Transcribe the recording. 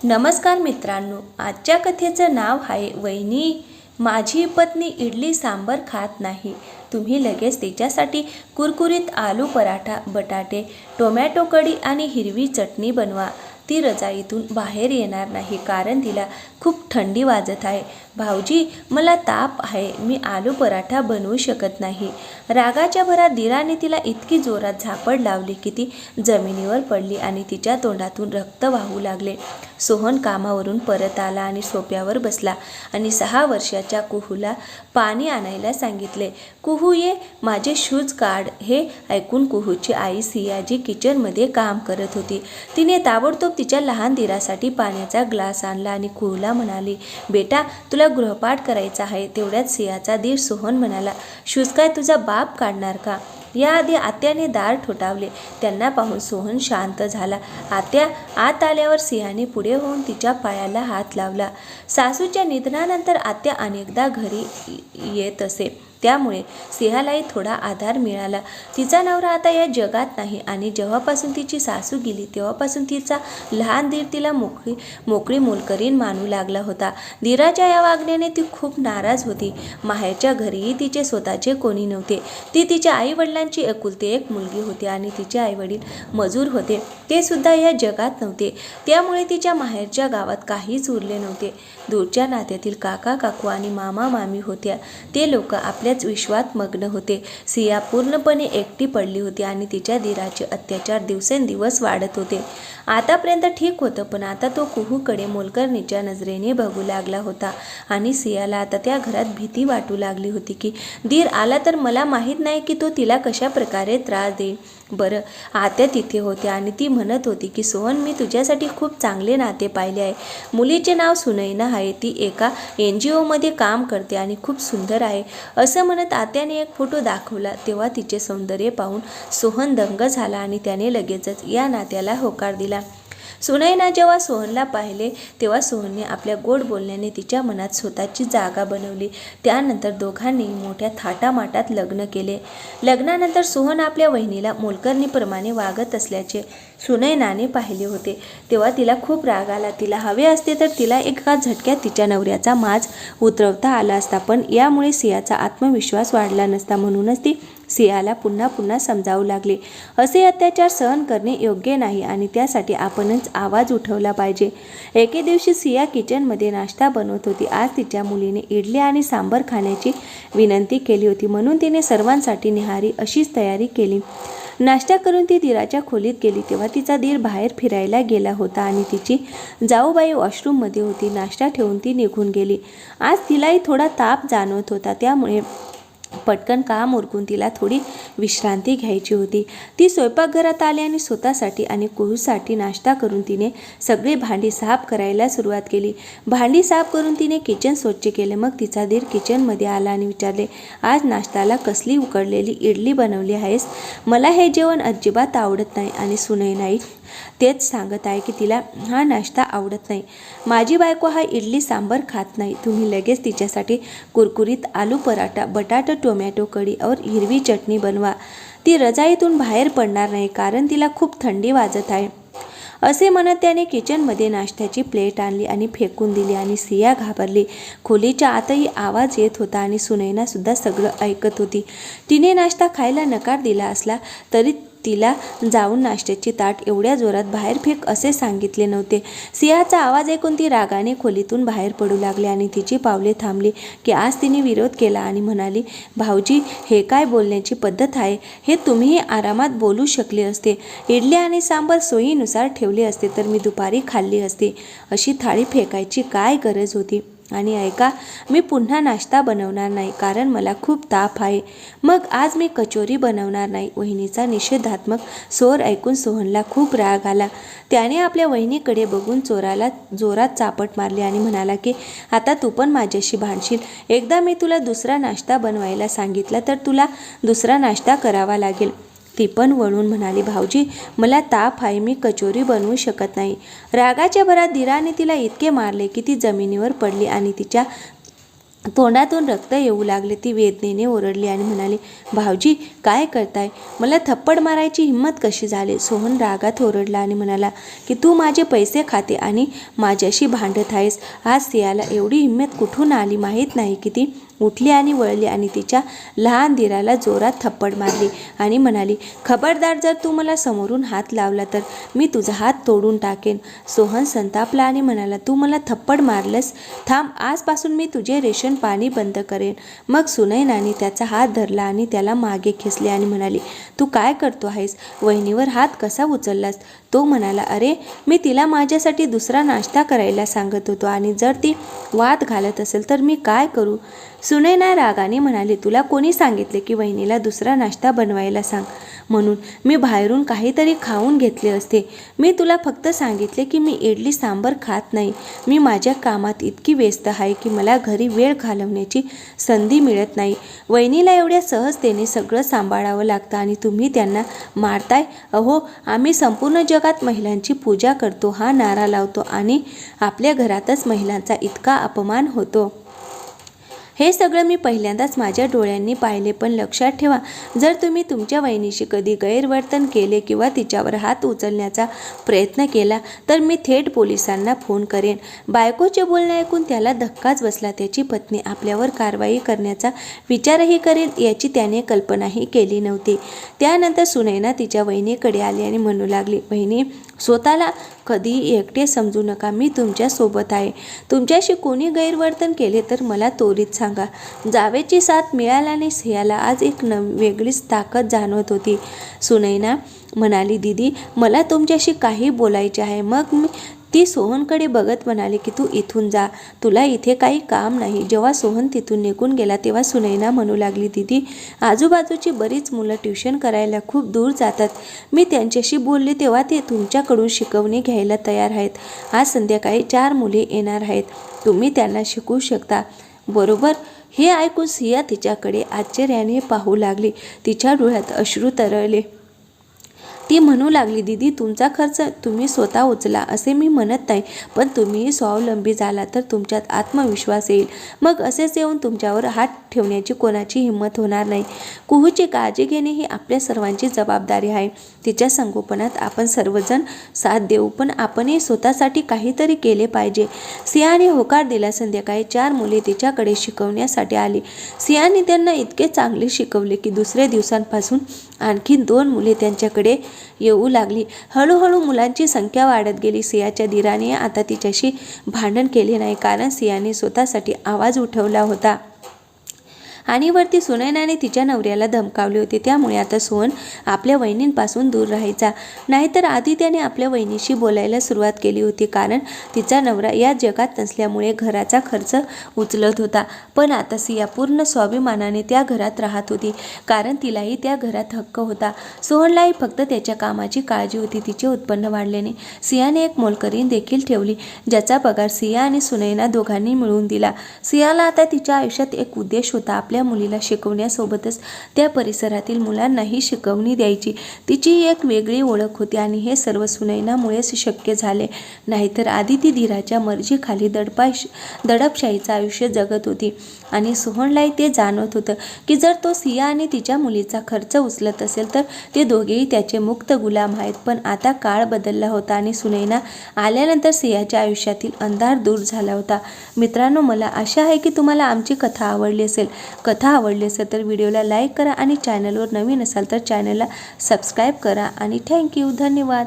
नमस्कार मित्रांनो, आजच्या कथेचं नाव आहे वहिनी माझी पत्नी इडली सांबर खात नाही. तुम्ही लगेच तिच्यासाठी कुरकुरीत आलू पराठा, बटाटे, टोमॅटो कढी आणि हिरवी चटणी बनवा. ती रजाईतून बाहेर येणार नाही कारण तिला खूप थंडी वाजत आहे. भाऊजी, मला ताप आहे, मी आलू पराठा बनवू शकत नाही. रागाच्या भरात धीराने तिला इतकी जोरात झापड लावली की ती जमिनीवर पडली आणि तिच्या तोंडातून रक्त वाहू लागले. सोहन कामावरून परत आला आणि सोफ्यावर बसला आणि 6 वर्षाच्या कुहूला पाणी आणायला सांगितले. कुहू, ये, माझे शूज काढ. हे ऐकून कुहूची आई सियाजी किचनमध्ये काम करत होती. तिने ताबडतोब तिच्या लहान धीरासाठी पाण्याचा ग्लास आणला आणि कुहूला म्हणाली, बेटा, तुला गृहपाठ करायचा आहे. तेवढ्यात सियाचा धीर सोहन म्हणाला, शूज काय तुझा बाप काढणार का? याआधी आत्याने दार ठोठावले. त्यांना पाहून सोहन शांत झाला. आत्या आत आल्यावर सिंहाने पुढे होऊन तिच्या पायाला हात लावला. सासूच्या निधनानंतर आत्या अनेकदा घरी येत असे, त्यामुळे सिंहालाही थोडा आधार मिळाला. तिचा नवरा आता या जगात नाही आणि जेव्हापासून तिची सासू गेली तेव्हापासून तिचा लहान धीर तिला मोकळी मोलकरीण मानू लागला होता. धीराच्या या वागण्याने ती खूप नाराज होती. माहेरच्या घरीही तिचे स्वतःचे कोणी नव्हते. ती तिच्या आई वडिलांची एकुलती एक मुलगी होती आणि तिचे आई वडील मजूर होते. ते सुद्धा या जगात नव्हते. त्यामुळे तिच्या माहेरच्या गावात काहीच उरले नव्हते. दूरच्या नात्यातील काका काकू आणि मामा मामी होत्या. ते लोक आपल्याच विश्वात मग्न होते. सिया पूर्णपणे एकटी पडली होती आणि तिच्या धीराचे अत्याचार दिवसेंदिवस वाढत होते. आतापर्यंत ठीक होतं, पण आता तो कुहूकडे मोलकरणीच्या नजरेने बघू लागला होता आणि सियाला आता त्या घरात भीती वाटू लागली होती की धीर आला तर मला माहीत नाही की तो तिला कशा प्रकारे त्रास देईल. बरं, आत्या तिथे होत्या आणि ती म्हणत होती की सोहन, मी तुझ्यासाठी खूप चांगले नाते पाहिले आहे. मुलीचे नाव सुनैना आहे. ती एका NGO मध्ये काम करते आणि खूप सुंदर आहे. असं म्हणत आत्याने एक फोटो दाखवला. तेव्हा तिचे सौंदर्य पाहून सोहन दंग झाला आणि त्याने लगेचच या नात्याला होकार दिला. सुनैना जेव्हा सोहनला पाहिले तेव्हा सोहनने आपल्या गोड बोलण्याने तिच्या मनात स्वतःची जागा बनवली. त्यानंतर दोघांनी मोठ्या थाटामाटात लग्न केले. लग्नानंतर सोहन आपल्या वहिनीला मोलकरणीप्रमाणे वागत असल्याचे सुनैनाने पाहिले होते. तेव्हा तिला खूप राग आला. तिला हवे असते तर तिला एका झटक्यात तिच्या नवऱ्याचा माज उतरवता आला असता, पण यामुळे सियाचा आत्मविश्वास वाढला नसता. म्हणूनच ती सियाला पुन्हा पुन्हा समजावू लागली, असे अत्याचार सहन करणे योग्य नाही आणि त्यासाठी आपणच आवाज उठवला पाहिजे. एके दिवशी सिया किचनमध्ये नाश्ता बनवत होती. आज तिच्या मुलीने इडली आणि सांबर खाण्याची विनंती केली होती, म्हणून तिने सर्वांसाठी निहारी अशीच तयारी केली. नाश्ता करून ती धीराच्या खोलीत गेली तेव्हा तिचा धीर बाहेर फिरायला गेला होता आणि तिची जाऊबाई वॉशरूममध्ये होती. नाश्ता ठेवून ती निघून गेली. आज तिलाही थोडा ताप जाणवत होता, त्यामुळे पटकन काम उरकून तिला थोडी विश्रांती घ्यायची होती. ती स्वयंपाकघरात आली आणि स्वतःसाठी आणि कुहूसाठी नाश्ता करून तिने सगळी भांडी साफ करायला सुरुवात केली. भांडी साफ करून तिने किचन स्वच्छ केले. मग तिचा धीर किचनमध्ये आला आणि विचारले, आज नाश्त्याला कसली उकडलेली इडली बनवली आहेस? मला हे जेवण अजिबात आवडत नाही आणि सुनैनाई तेच सांगत आहे की तिला हा नाश्ता आवडत नाही. माझी बायको हा इडली सांबर खात नाही. तुम्ही लगेच तिच्यासाठी कुरकुरीत आलू पराठा, बटाटा, टोमॅटो कढी और हिरवी चटणी बनवा. ती रजाईतून बाहेर पडणार नाही कारण तिला खूप थंडी वाजत आहे. असे म्हणत त्याने किचनमध्ये नाश्त्याची प्लेट आणली आणि फेकून दिली आणि सिया घाबरली. खोलीच्या आतही आवाज येत होता आणि सुनैना सुद्धा सगळं ऐकत होती. तिने नाश्ता खायला नकार दिला असला तरी तिला जाऊन नाश्त्याची ताट एवढ्या जोरात बाहेर फेक असे सांगितले नव्हते. सियाचा आवाज ऐकून ती रागाने खोलीतून बाहेर पडू लागली आणि तिची पावले थांबली की आज तिने विरोध केला आणि म्हणाली, भाऊजी, हे काय बोलण्याची पद्धत आहे? हे तुम्हीही आरामात बोलू शकले असते. इडली आणि सांबर सोयीनुसार ठेवले असते तर मी दुपारी खाल्ली असती. अशी थाळी फेकायची काय गरज होती? आणि ऐका, मी पुन्हा नाश्ता बनवणार नाही कारण मला खूप ताप आहे. मग आज मी कचोरी बनवणार नाही. वहिनीचा निषेधात्मक स्वर ऐकून सोहनला खूप राग आला. त्याने आपल्या वहिनीकडे बघून चोराला जोरात चापट मारली आणि म्हणाला की आता तू पण माझ्याशी भांडशील. एकदा मी तुला दुसरा नाश्ता बनवायला सांगितला तर तुला दुसरा नाश्ता करावा लागेल. ती पण वळून म्हणाली, भाऊजी, मला ताप आहे, मी कचोरी बनवू शकत नाही. रागाच्या भरात धीराने तिला इतके मारले की ती जमिनीवर पडली आणि तिच्या तोंडातून रक्त येऊ लागले. ती वेदनेने ओरडली आणि म्हणाली, भाऊजी काय करताय? मला थप्पड मारायची हिंमत कशी झाली? सोहन रागात ओरडला आणि म्हणाला की तू माझे पैसे खाते आणि माझ्याशी भांडत आहेस. आज सियाला एवढी हिंमत कुठून आली माहीत नाही की ती उठली आणि वळली आणि तिच्या लहान धीराला जोरात थप्पड मारली आणि म्हणाली, खबरदार जर तू मला समोरून हात लावला तर मी तुझा हात तोडून टाकेन. सोहन संतापला आणि म्हणाला, तू मला थप्पड मारलंस? थांब, आजपासून मी तुझे रेशन पाणी बंद करेन. मग सुनैनाने त्याचा हात धरला आणि त्याला मागे खेचले आणि म्हणाली, तू काय करतो आहेस? वहिनीवर हात कसा उचललास? तो म्हणाला, अरे मी तिला माझ्यासाठी दुसरा नाश्ता करायला सांगत होतो आणि जर ती वाद घालत असेल तर मी काय करू? सुनैना रागाने म्हणाली, तुला कोणी सांगितले की वहिनीला दुसरा नाश्ता बनवायला सांग म्हणून? मी बाहेरून काहीतरी खाऊन घेतले असते. मी तुला फक्त सांगितले की मी इडली सांबर खात नाही. मी माझ्या कामात इतकी व्यस्त आहे की मला घरी वेळ घालवण्याची संधी मिळत नाही. वहिनीला एवढ्या सहजतेने सगळं सांभाळावं लागतं आणि तुम्ही त्यांना मारताय. अहो, आम्ही संपूर्ण जगात महिलांची पूजा करतो हा नारा लावतो आणि आपल्या घरातच महिलांचा इतका अपमान होतो. हे सगळं मी पहिल्यांदाच माझ्या डोळ्यांनी पाहिले. पण लक्षात ठेवा, जर तुम्ही तुमच्या वहिनीशी कधी गैरवर्तन केले किंवा तिच्यावर हात उचलण्याचा प्रयत्न केला तर मी थेट पोलिसांना फोन करेन. बायकोचे बोलणे ऐकून त्याला धक्काच बसला. त्याची पत्नी आपल्यावर कारवाई करण्याचा विचारही करेल याची त्याने कल्पनाही केली नव्हती. त्यानंतर सुनैना तिच्या वहिनीकडे आली आणि म्हणू लागली, बहिणी, स्वतःला कधी एकटे समजू नका. मी तुमच्या सोबत आहे. तुमच्याशी कोणी गैरवर्तन केले तर मला त्वरित सांगा. जावेची साथ मिळाल्याने सियाला आज एक वेगळीच ताकद जाणवत होती. सुनैना म्हणाली, दीदी मला तुमच्याशी काही बोलायचे आहे. मग ती सोहनकडे बघत म्हणाली की तू इथून जा, तुला इथे काही काम नाही. जेव्हा सोहन तिथून निघून गेला तेव्हा सुनैना म्हणू लागली, दीदी आजूबाजूची बरीच मुलं ट्युशन करायला खूप दूर जातात. मी त्यांच्याशी बोलले तेव्हा ते तुमच्याकडून शिकवणी घ्यायला तयार आहेत. आज संध्याकाळी 4 मुले येणार आहेत. तुम्ही त्यांना शिकवू शकता, बरोबर? हे ऐकून सिया तिच्याकडे आश्चर्याने पाहू लागली. तिच्या डोळ्यात अश्रू तरळले. ती म्हणू लागली, दीदी तुमचा खर्च तुम्ही स्वतः उचला असे मी म्हणत नाही, पण तुम्हीही स्वावलंबी झाला तर तुमच्यात आत्मविश्वास येईल. मग असेच येऊन तुमच्यावर हात ठेवण्याची कोणाची हिंमत होणार नाही. कुहूची काळजी घेणे ही आपल्या सर्वांची जबाबदारी आहे. तिच्या संगोपनात आपण सर्वजण साथ देऊ, पण आपणही स्वतःसाठी काहीतरी केले पाहिजे. सियाने होकार दिला. संध्याकाळी 4 मुले तिच्याकडे शिकवण्यासाठी आली. सियाने त्यांना इतके चांगले शिकवले की दुसऱ्या दिवसांपासून आणखी 2 मुले त्यांच्याकडे येऊ लागली. हळूहळू मुलांची संख्या वाढत गेली. सियाच्या धीराने आता तिच्याशी भांडण केले नाही, कारण सियाने स्वतःसाठी आवाज उठवला होता आणि वरती सुनैनाने तिच्या नवऱ्याला धमकावले होते. त्यामुळे आता सोहन आपल्या वहिनींपासून दूर राहायचा. नाहीतर आधी त्याने आपल्या वहिनीशी बोलायला सुरुवात केली होती, कारण तिचा नवरा या जगात नसल्यामुळे घराचा खर्च उचलत होता. पण आता सिया पूर्ण स्वाभिमानाने त्या घरात राहत होती, कारण तिलाही त्या घरात हक्क होता. सोहनलाही फक्त त्याच्या कामाची काळजी होती. तिचे उत्पन्न वाढल्याने सियाने एक मोलकरीण देखील ठेवली, ज्याचा पगार सिया आणि सुनैना दोघांनी मिळून दिला. सियाला आता तिच्या आयुष्यात एक उद्देश होता. आपल्या मुलीला शिकवण्यासोबतच त्या परिसरातील मुलांनाही शिकवणी द्यायची. तिची एक वेगळी ओळख होती आणि हे सर्व सुनैनामुळेच शक्य झाले. नाहीतर आधी ती धीराच्या मर्जीखाली दडपशाहीचं आयुष्य जगत होती आणि सोहनलाही ते जाणवत होतं की जर तो सिया आणि तिच्या मुलीचा खर्च उचलत असेल तर ते दोघेही त्याचे मुक्त गुलाम आहेत. पण आता काळ बदलला होता आणि सुनैना आल्यानंतर सियाच्या आयुष्यातील अंधार दूर झाला होता. मित्रांनो, मला आशा आहे की तुम्हाला आमची कथा आवडली असेल. कथा आवडली असेल तर व्हिडिओला लाईक करा आणि चॅनलवर नवीन असाल तर चॅनलला सबस्क्राईब करा आणि थँक्यू. धन्यवाद.